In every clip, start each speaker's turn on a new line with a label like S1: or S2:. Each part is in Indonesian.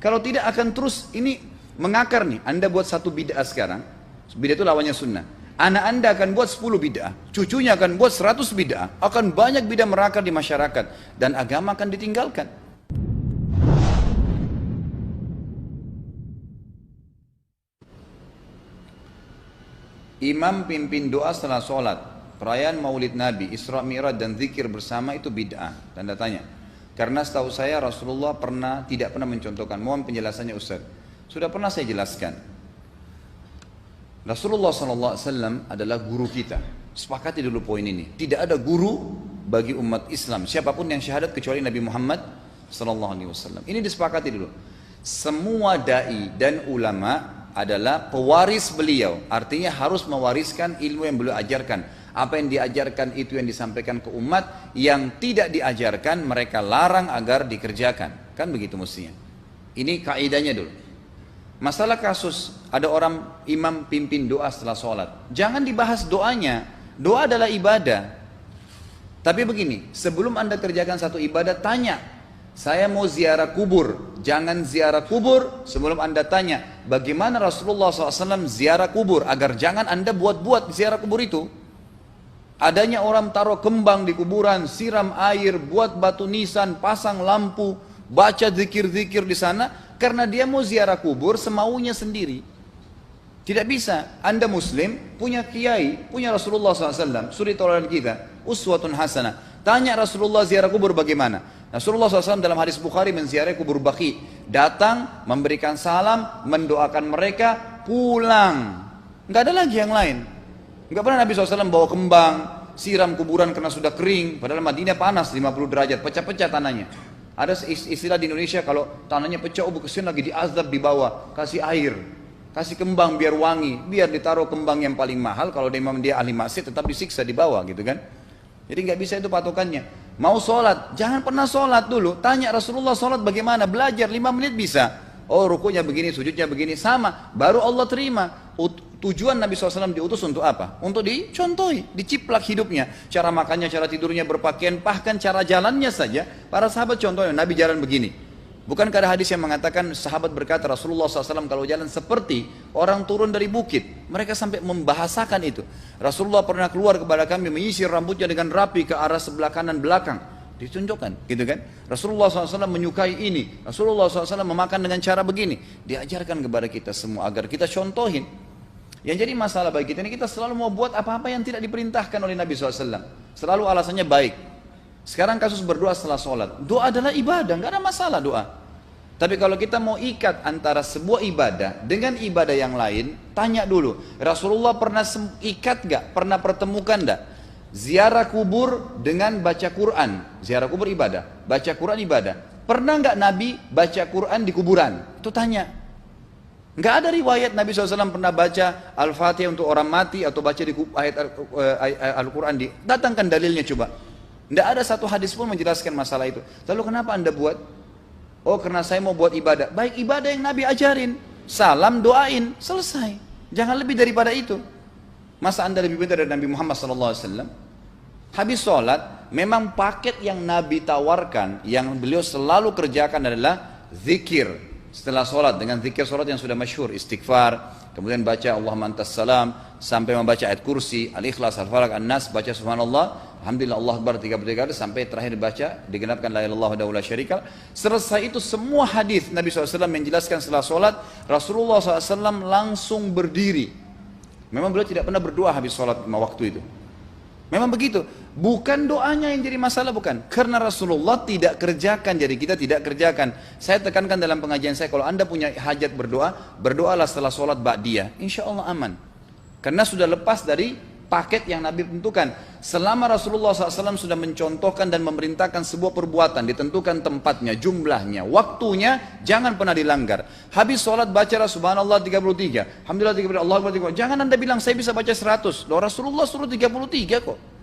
S1: Kalau tidak akan terus ini mengakar nih. Anda buat satu bid'ah sekarang, bid'ah itu lawannya sunnah. Anak Anda akan buat 10 bid'ah, cucunya akan buat 100 bid'ah, akan banyak bid'ah merakar di masyarakat, dan agama akan ditinggalkan. Imam pimpin doa setelah sholat, perayaan maulid Nabi, Isra Mi'raj dan zikir bersama itu bid'ah. Tanda tanya. Karena setahu saya Rasulullah tidak pernah mencontohkan. Mohon penjelasannya Ustaz. Sudah pernah saya jelaskan. Rasulullah SAW adalah guru kita. Sepakati dulu poin ini. Tidak ada guru bagi umat Islam siapapun yang syahadat kecuali Nabi Muhammad SAW. Ini disepakati dulu. Semua dai dan ulama adalah pewaris beliau, artinya harus mewariskan ilmu yang beliau ajarkan. Apa yang diajarkan itu yang disampaikan ke umat, yang tidak diajarkan mereka larang agar dikerjakan. Kan begitu mestinya. Ini kaidahnya dulu. Masalah kasus ada orang imam pimpin doa setelah sholat, jangan dibahas doanya. Doa adalah ibadah. Tapi begini, sebelum Anda kerjakan satu ibadah, tanya, saya mau ziarah kubur. Jangan ziarah kubur sebelum Anda tanya bagaimana Rasulullah SAW ziarah kubur, agar jangan Anda buat-buat ziarah kubur itu. Adanya orang taruh kembang di kuburan, siram air, buat batu nisan, pasang lampu, baca zikir-zikir di sana, karena dia mau ziarah kubur semaunya sendiri. Tidak bisa. Anda muslim, punya kiai, punya Rasulullah SAW, suri tauladan kita, uswatun hasanah. Tanya Rasulullah ziarah kubur bagaimana? Rasulullah SAW dalam hadis Bukhari menziarahi kubur Baqi. Datang, memberikan salam, mendoakan mereka, pulang. Nggak ada lagi yang lain. Nggak pernah Nabi SAW bawa kembang, siram kuburan karena sudah kering. Padahal Madinah panas 50 derajat, pecah-pecah tanahnya. Ada istilah di Indonesia kalau tanahnya pecah, kesian lagi diazab di bawah, kasih air, kasih kembang biar wangi, biar ditaruh kembang yang paling mahal. Kalau dia ahli maksiat tetap disiksa di bawah gitu kan. Jadi nggak bisa itu patokannya. Mau sholat, jangan pernah sholat dulu. Tanya Rasulullah sholat bagaimana, belajar 5 menit bisa. Oh rukunya begini, sujudnya begini, sama. Baru Allah terima. Tujuan Nabi SAW diutus untuk apa? Untuk dicontohi, diciplak hidupnya. Cara makannya, cara tidurnya, berpakaian, bahkan cara jalannya saja. Para sahabat contohnya, Nabi jalan begini. Bukankah ada hadis yang mengatakan sahabat berkata Rasulullah SAW kalau jalan seperti orang turun dari bukit. Mereka sampai membahasakan itu. Rasulullah pernah keluar kepada kami menyisir rambutnya dengan rapi ke arah sebelah kanan belakang. Ditunjukkan, gitu kan? Rasulullah SAW menyukai ini. Rasulullah SAW memakan dengan cara begini. Diajarkan kepada kita semua agar kita contohin. Yang jadi masalah bagi kita ini, kita selalu mau buat apa-apa yang tidak diperintahkan oleh Nabi SAW. Selalu alasannya baik. Sekarang kasus berdoa setelah sholat. Doa adalah ibadah, nggak ada masalah doa. Tapi kalau kita mau ikat antara sebuah ibadah dengan ibadah yang lain, tanya dulu, Rasulullah pernah ikat nggak? Pernah pertemukan nggak? Ziarah kubur dengan baca Quran. Ziarah kubur ibadah, baca Quran ibadah. Pernah nggak Nabi baca Quran di kuburan? Itu tanya. Nggak ada riwayat Nabi SAW pernah baca Al-Fatihah untuk orang mati atau baca di ayat Al-Quran. Datangkan dalilnya coba. Tidak ada satu hadis pun menjelaskan masalah itu. Lalu kenapa Anda buat? Oh karena saya mau buat ibadah. Baik, ibadah yang Nabi ajarin. Salam, doain, selesai. Jangan lebih daripada itu. Masa Anda lebih pintar dari Nabi Muhammad SAW? Habis sholat, memang paket yang Nabi tawarkan, yang beliau selalu kerjakan adalah zikir. Setelah sholat, dengan zikir sholat yang sudah masyhur, istighfar, kemudian baca Allahumma antas salam, sampai membaca ayat kursi, al-ikhlas, al-falaq, an-nas, baca subhanallah, alhamdulillah, Allah akbar 33 kali, sampai terakhir baca, digenapkan la ilaha illallah wahdahu la syarika lah. Selesai itu semua hadis Nabi SAW menjelaskan setelah sholat, Rasulullah SAW langsung berdiri. Memang beliau tidak pernah berdoa habis sholat waktu itu. Memang begitu. Bukan doanya yang jadi masalah, bukan. Karena Rasulullah tidak kerjakan, jadi kita tidak kerjakan. Saya tekankan dalam pengajian saya, kalau Anda punya hajat berdoa, berdoalah setelah sholat ba'diyah. Insya Allah aman. Karena sudah lepas dari paket yang Nabi tentukan. Selama Rasulullah SAW sudah mencontohkan dan memerintahkan sebuah perbuatan, ditentukan tempatnya, jumlahnya, waktunya, jangan pernah dilanggar. Habis sholat bacalah subhanallah 33, alhamdulillah 33, Allah akbar 33. Jangan Anda bilang saya bisa baca 100. Loh, Rasulullah suruh 33 kok.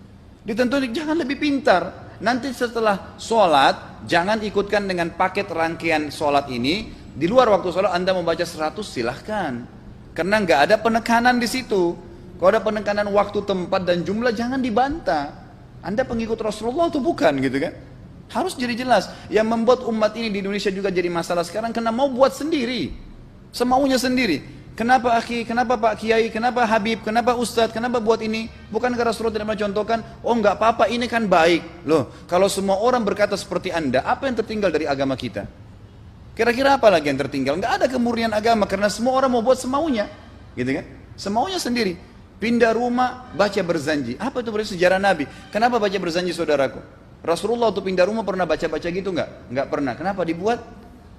S1: Ditentukan, jangan lebih pintar. Nanti setelah sholat, jangan ikutkan dengan paket rangkaian sholat ini. Di luar waktu sholat Anda membaca 100, silahkan. Karena nggak ada penekanan di situ. Kalau ada penekanan waktu, tempat, dan jumlah, jangan dibantah. Anda pengikut Rasulullah atau bukan gitu kan? Harus jadi jelas. Yang membuat umat ini di Indonesia juga jadi masalah sekarang karena mau buat sendiri. Semaunya sendiri. Kenapa akhi, kenapa Pak Kiai, kenapa Habib, kenapa Ustadz, kenapa buat ini? Bukankah Rasulullah tidak mencontohkan, oh enggak apa-apa ini kan baik. Loh, kalau semua orang berkata seperti Anda, apa yang tertinggal dari agama kita? Kira-kira apa lagi yang tertinggal? Enggak ada kemurnian agama karena semua orang mau buat semaunya. Gitu kan? Semaunya sendiri. Pindah rumah, baca berzanji. Apa itu berarti sejarah Nabi? Kenapa baca berzanji saudaraku? Rasulullah waktu pindah rumah pernah baca-baca gitu enggak? Enggak pernah. Kenapa dibuat?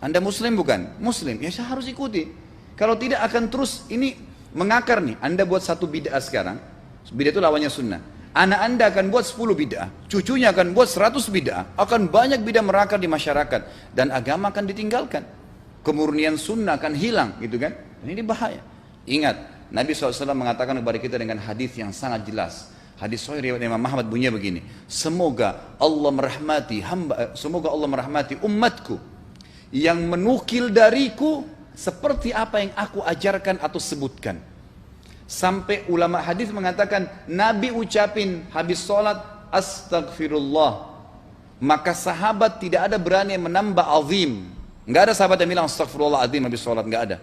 S1: Anda muslim bukan? Muslim. Ya saya harus ikuti. Kalau tidak akan terus ini mengakar nih. Anda buat satu bid'ah sekarang. Bid'ah itu lawannya sunnah. Anak Anda akan buat 10 bid'ah. Cucunya akan buat 100 bid'ah. Akan banyak bid'ah merakar di masyarakat. Dan agama akan ditinggalkan. Kemurnian sunnah akan hilang gitu kan. Ini bahaya. Ingat. Nabi SAW mengatakan kepada kita dengan hadis yang sangat jelas. Hadis sahih riwayat Imam Ahmad bunyinya begini. Semoga Allah merahmati umatku yang menukil dariku seperti apa yang aku ajarkan atau sebutkan. Sampai ulama hadis mengatakan Nabi ucapin habis sholat astagfirullah, maka sahabat tidak ada berani yang menambah azim. Enggak ada sahabat yang bilang astagfirullah azim habis sholat, enggak ada.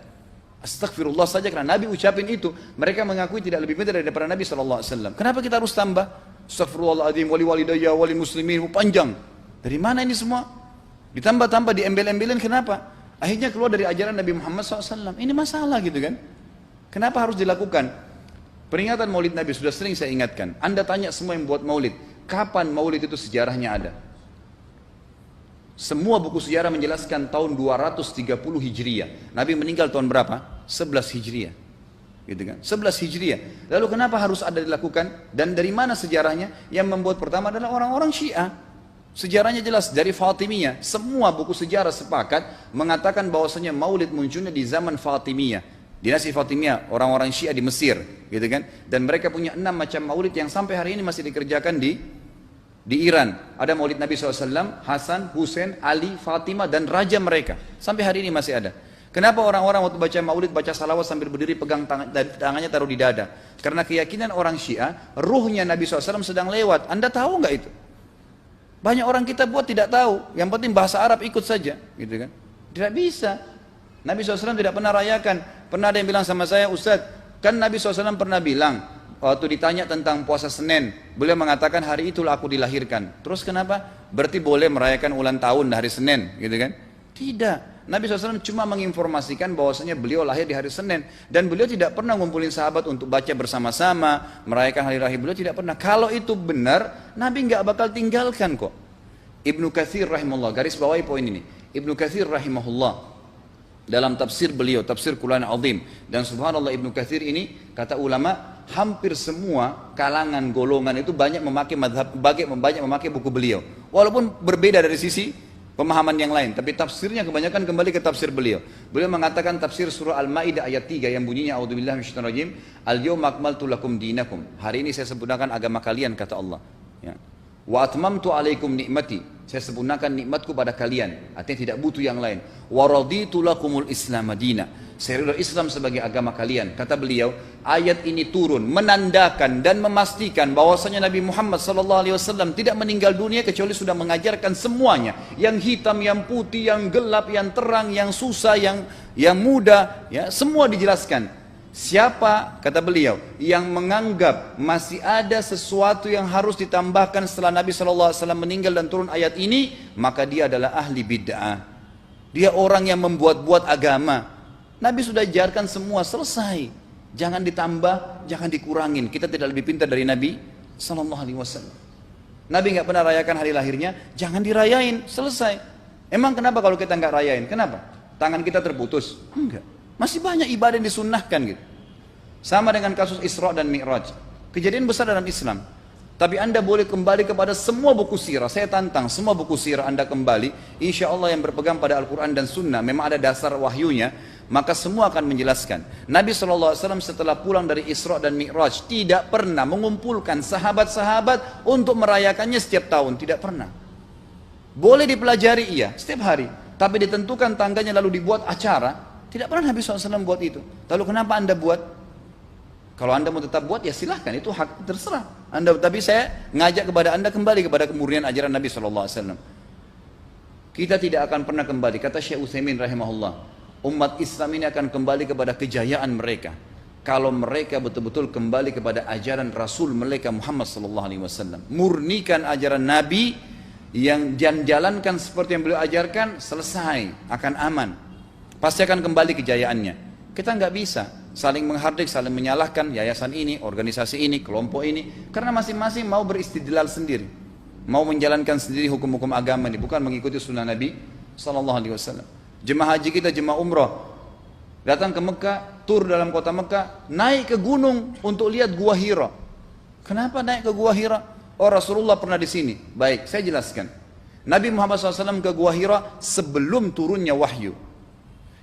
S1: Astagfirullah saja karena Nabi ucapin itu. Mereka mengakui tidak lebih pintar daripada Nabi SAW. Kenapa kita harus tambah? Astagfirullahaladzim, wali walidayya, wali muslimin, panjang. Dari mana ini semua? Ditambah-tambah, diembel-embelin, kenapa? Akhirnya keluar dari ajaran Nabi Muhammad SAW. Ini masalah gitu kan? Kenapa harus dilakukan? Peringatan maulid Nabi sudah sering saya ingatkan. Anda tanya semua yang buat maulid. Kapan maulid itu sejarahnya ada? Semua buku sejarah menjelaskan tahun 230 Hijriah. Nabi meninggal tahun berapa? 11 Hijriah. Gitu kan? 11 Hijriah. Lalu kenapa harus ada dilakukan? Dan dari mana sejarahnya? Yang membuat pertama adalah orang-orang Syiah. Sejarahnya jelas dari Fatimiyah. Semua buku sejarah sepakat mengatakan bahwasanya maulid munculnya di zaman Fatimiyah. Dinasti Fatimiyah, orang-orang Syiah di Mesir, gitu kan? Dan mereka punya 6 macam maulid yang sampai hari ini masih dikerjakan di Iran. Ada maulid Nabi SAW, Hasan, Husain, Ali, Fatimah, dan raja mereka. Sampai hari ini masih ada. Kenapa orang-orang waktu baca maulid, baca salawat sambil berdiri pegang tangannya taruh di dada? Karena keyakinan orang Syiah, ruhnya Nabi SAW sedang lewat. Anda tahu nggak itu? Banyak orang kita buat tidak tahu. Yang penting bahasa Arab ikut saja, gitu kan? Tidak bisa. Nabi SAW tidak pernah rayakan. Pernah ada yang bilang sama saya, Ustadz, kan Nabi SAW pernah bilang, waktu ditanya tentang puasa Senin, beliau mengatakan hari itulah aku dilahirkan. Terus kenapa? Berarti boleh merayakan ulang tahun hari Senin, gitu kan? Tidak. Nabi SAW cuma menginformasikan bahwasanya beliau lahir di hari Senin. Dan beliau tidak pernah ngumpulin sahabat untuk baca bersama-sama, merayakan hari lahir. Beliau tidak pernah. Kalau itu benar, Nabi nggak bakal tinggalkan kok. Ibnu Katsir rahimahullah, garis bawahi poin ini. Ibnu Katsir rahimahullah, dalam tafsir beliau, tafsir Quran Azim. Dan subhanallah Ibnu Katsir ini, kata ulama, hampir semua kalangan golongan itu banyak memakai madhab, banyak memakai buku beliau. Walaupun berbeda dari sisi pemahaman yang lain, tapi tafsirnya kebanyakan kembali ke tafsir beliau. Beliau mengatakan tafsir surah Al-Maidah ayat 3 yang bunyinya a'udzubillahi minasyaitonir rajim, al-yauma akmaltu lakum dinakum. Hari ini saya sempurnakan agama kalian, kata Allah. Ya. Wa atmamtu alaikum nikmati. Saya sempurnakan nikmatku pada kalian. Artinya tidak butuh yang lain. Wa raditu lakumul Islam madina. Saya ridha Islam sebagai agama kalian. Kata beliau, ayat ini turun menandakan dan memastikan bahwasanya Nabi Muhammad SAW tidak meninggal dunia kecuali sudah mengajarkan semuanya. Yang hitam, yang putih, yang gelap, yang terang, yang susah, yang muda, ya, semua dijelaskan. Siapa, kata beliau, yang menganggap masih ada sesuatu yang harus ditambahkan setelah Nabi SAW meninggal dan turun ayat ini, maka dia adalah ahli bid'ah. Dia orang yang membuat-buat agama. Nabi sudah ajarkan semua, selesai. Jangan ditambah, jangan dikurangin. Kita tidak lebih pintar dari Nabi SAW. Nabi nggak pernah rayakan hari lahirnya, jangan dirayain, selesai. Emang kenapa kalau kita nggak rayain? Kenapa? Tangan kita terputus? Enggak. Masih banyak ibadah yang disunnahkan gitu. Sama dengan kasus Isra dan Mi'raj. Kejadian besar dalam Islam. Tapi Anda boleh kembali kepada semua buku sirah. Saya tantang semua buku sirah Anda kembali. Insya Allah yang berpegang pada Al-Quran dan Sunnah, memang ada dasar wahyunya, maka semua akan menjelaskan. Nabi SAW setelah pulang dari Isra dan Mi'raj tidak pernah mengumpulkan sahabat-sahabat untuk merayakannya setiap tahun. Tidak pernah. Boleh dipelajari iya, setiap hari. Tapi ditentukan tangganya lalu dibuat acara. Tidak pernah Nabi SAW buat itu. Lalu kenapa Anda buat? Kalau Anda mau tetap buat, ya silahkan. Itu hak terserah Anda. Tapi saya ngajak kepada Anda kembali kepada kemurnian ajaran Nabi SAW. Kita tidak akan pernah kembali, kata Syekh Utsaimin rahimahullah, umat Islam ini akan kembali kepada kejayaan mereka kalau mereka betul-betul kembali kepada ajaran Rasul mereka Muhammad sallallahu alaihi wasallam. Murnikan ajaran Nabi yang jalankan seperti yang beliau ajarkan, selesai, akan aman. Pasti akan kembali kejayaannya. Kita nggak bisa saling menghardik, saling menyalahkan yayasan ini, organisasi ini, kelompok ini, karena masing-masing mau beristidlal sendiri, mau menjalankan sendiri hukum-hukum agama ini, bukan mengikuti sunnah Nabi sallallahu alaihi wasallam. Jemaah haji kita, jemaah umrah, datang ke Mekah, tur dalam kota Mekah, naik ke gunung untuk lihat Gua Hira. Kenapa naik ke Gua Hira? Oh, Rasulullah pernah di sini. Baik, saya jelaskan. Nabi Muhammad SAW ke Gua Hira sebelum turunnya wahyu.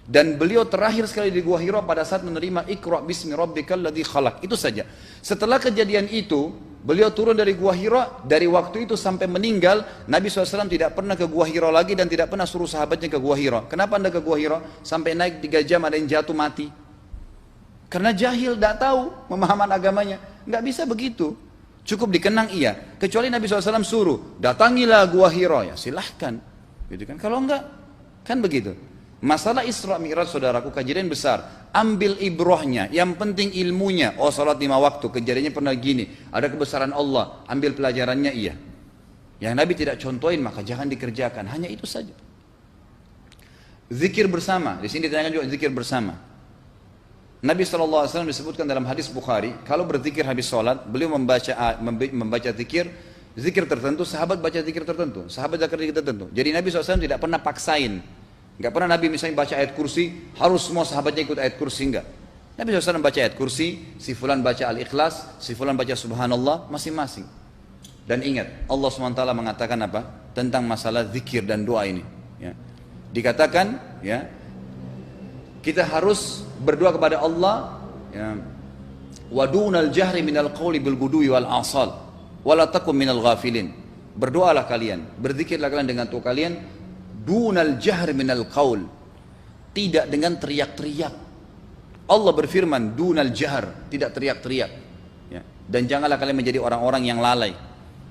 S1: Dan beliau terakhir sekali di Gua Hira pada saat menerima Iqra bismi rabbikal ladzi khalaq. Itu saja. Setelah kejadian itu, beliau turun dari Gua Hira. Dari waktu itu sampai meninggal, Nabi SAW tidak pernah ke Gua Hira lagi dan tidak pernah suruh sahabatnya ke Gua Hira. Kenapa anda ke Gua Hira? Sampai naik 3 jam ada yang jatuh mati. Karena jahil, tidak tahu pemahaman agamanya. Nggak bisa begitu. Cukup dikenang iya. Kecuali Nabi SAW suruh, datangilah Gua Hira. Ya silahkan. Gitu kan? Kalau enggak, kan begitu. Masalah Isra Mi'raj, saudaraku, kejadian besar. Ambil ibrahnya, yang penting ilmunya. Oh, salat 5 waktu, kejadiannya pernah gini. Ada kebesaran Allah, ambil pelajarannya iya. Yang Nabi tidak contohin, maka jangan dikerjakan. Hanya itu saja. Zikir bersama, di sini ditanyakan juga zikir bersama. Nabi SAW disebutkan dalam hadis Bukhari, kalau berzikir habis sholat, beliau membaca zikir tertentu, sahabat baca zikir tertentu, sahabat baca zikir tertentu. Jadi Nabi SAW tidak pernah paksain. Enggak pernah Nabi misalnya baca ayat kursi, harus semua sahabatnya ikut ayat kursi, enggak. Nabi SAW baca ayat kursi, si fulan baca al-ikhlas, si fulan baca subhanallah, masing-masing. Dan ingat, Allah SWT mengatakan apa? Tentang masalah zikir dan doa ini. Ya. Dikatakan, ya, kita harus berdoa kepada Allah, ya, wadunal jahri minal qawli bil gudui wal asal, wala takum minal ghafilin. Berdoalah kalian, berzikirlah kalian dengan doa kalian, dunal jahr minal qaul, tidak dengan teriak-teriak. Allah berfirman dunal jahr, tidak teriak-teriak, ya. Dan janganlah kalian menjadi orang-orang yang lalai.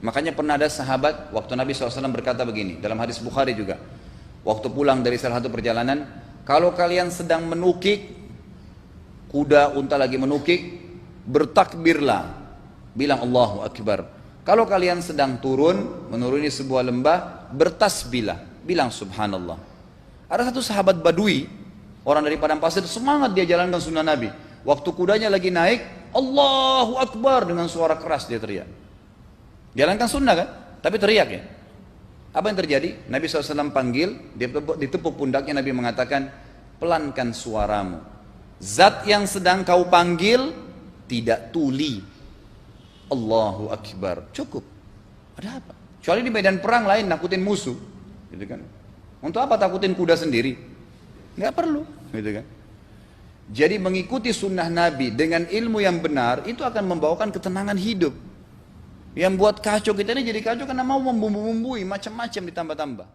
S1: Makanya pernah ada sahabat, waktu Nabi SAW berkata begini, dalam hadis Bukhari juga, waktu pulang dari salah satu perjalanan, kalau kalian sedang menukik, kuda unta lagi menukik, bertakbirlah, bilang Allahu Akbar. Kalau kalian sedang menuruni sebuah lembah, bertasbihlah, bilang subhanallah. Ada satu sahabat badui, orang dari padang pasir, semangat dia jalankan sunnah Nabi. Waktu kudanya lagi naik, Allahu Akbar, dengan suara keras dia teriak. Jalankan sunnah kan, tapi teriak ya. Apa yang terjadi? Nabi SAW panggil, dia ditepuk pundaknya, Nabi mengatakan, pelankan suaramu. Zat yang sedang kau panggil tidak tuli. Allahu Akbar, cukup. Ada apa? Kecuali di medan perang lain nakutin musuh. Gitu kan? Untuk apa takutin kuda sendiri? Nggak perlu, gitu kan? Jadi mengikuti sunnah Nabi dengan ilmu yang benar itu akan membawakan ketenangan hidup. Yang buat kacau kita ini jadi kacau karena mau membumbu-bumbui macam-macam ditambah-tambah.